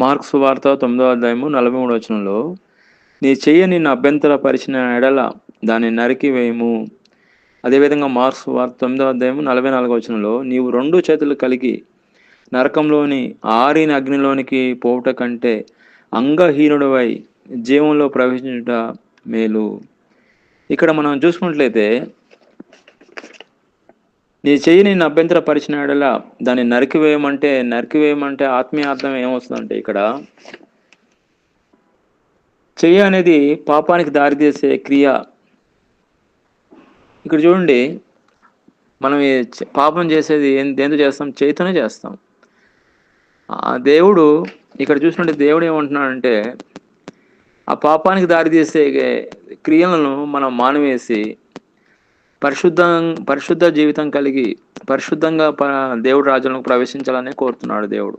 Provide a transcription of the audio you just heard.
Mark సువార్త 9వ అధ్యాయము 43వ వచనంలో, నీ చెయ్యి నిన్ను అభ్యంతరపరిచిన ఎడల దాన్ని నరికివేయము. అదేవిధంగా మార్కు సువార్త 9వ అధ్యాయము 44వ వచనంలో, నీవు 2 చేతులు కలిగి నరకంలోని ఆరిన అగ్నిలోనికి పోవుట కంటే అంగహీనుడవై జీవంలో ప్రవేశించుట మేలు. ఇక్కడ మనం చూసుకున్నట్లయితే, నీ చెయ్యి నిన్ను అభ్యంతరపరిచిన ఎడల దాన్ని నరికివేయమంటే ఆత్మీయ అర్థం ఏమొస్తుందంటే, ఇక్కడ చెయ్యి అనేది పాపానికి దారితీసే క్రియ. ఇక్కడ చూడండి, మనం ఈ పాపం చేసేది దేంతో చేస్తాం? చేతితోనే చేస్తాం. దేవుడు ఇక్కడ చూసినట్టే దేవుడు ఏమంటున్నాడంటే, ఆ పాపానికి దారితీసే క్రియలను మనం మానివేసి పరిశుద్ధ జీవితం కలిగి పరిశుద్ధంగా దేవుడి రాజ్యంలోకి ప్రవేశించాలని కోరుతున్నాడు దేవుడు.